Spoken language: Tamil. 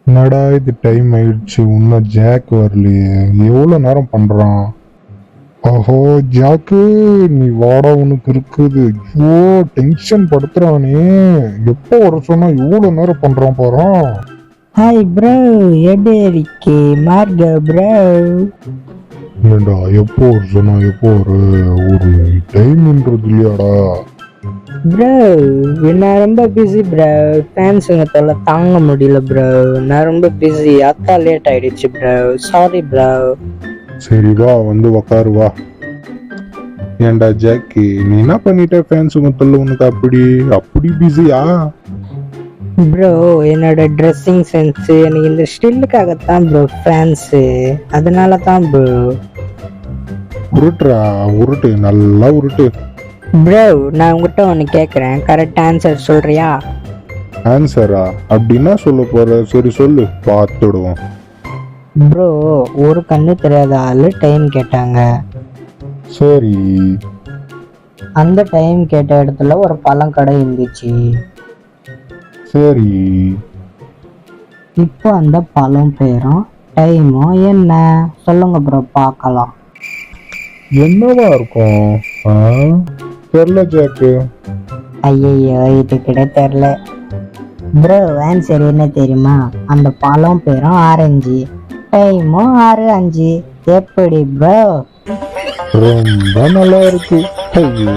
என்னடா இது டைம் ஆயிடுச்சு, இன்னும் ஜாக் வரலையே. எவ்வளோ நேரம் பண்றான்? ஓஹோ ஜாக்கு, நீ வாடா, உனக்கு இருக்குது. ஐயோ, டென்ஷன் படுத்துறானே. எப்போ வர சொன்னா இவ்வளோ நேரம் பண்றான் பாரு. ஹாய் ப்ரோ, எப்படி இருக்கே மார்க ப்ரோ? இல்லடா, எப்போ வர சொன்னா எப்போ ஒரு டைம்ன்றது இல்லையாடா? ப்ரோ நான் ரொம்ப பிஸி ப்ரோ, ஃபேன்ஸுங்க தொல்லை தாங்க முடியல ப்ரோ. நான் ரொம்ப பிஸி, அதான் லேட் ஆயிடுச்சு ப்ரோ, சாரி ப்ரோ. சரி வா, வந்து உக்காரு வா. ஏன்டா ஜாக்கி, நீ என்ன பண்ணிட்ட? ஃபேன்ஸ் மொத்தம் உனக்கு அப்படி அப்படி பிஸியா? ப்ரோ என்னோட ட்ரெஸ்ஸிங் சென்ஸு எனக்கு இந்த ஸ்டில்லுக்காகத்தான் ப்ரோ ஃபேன்ஸு, அதனால தான் ப்ரோ. உருட்டுறா, உருட்டு, நல்லா உருட்டு. ப்ரோ நான் உங்ககிட்ட ஒன்று கேட்குறேன், கரெக்ட் ஆன்சர் சொல்கிறியா? ஆன்சரா? அப்படின்னா சொல்ல போற? சரி சொல்லு, பார்த்துடுவோம். ப்ரோ ஒரு கண்ணு தெரியாத ஆள் டைம் கேட்டாங்க. சரி. அந்த டைம் கேட்ட இடத்துல ஒரு பழங்கடை இருந்துச்சு. சரி. இப்போ அந்த பழம் பேரும் டைமும் என்ன சொல்லுங்க ப்ரோ பார்க்கலாம். என்னவா இருக்கும்? ஆ? தெரியல ஜாக்கு. ஐயையோ இது கிட்ட தெரில ப்ரோ. ஆன்சர் என்ன தெரியுமா? அந்த பழம் பேரும் ஆரஞ்சு, டைமும் 6:05. எப்படி ப்ரோ? ரொம்ப நல்லா இருக்கு. ஐயோ.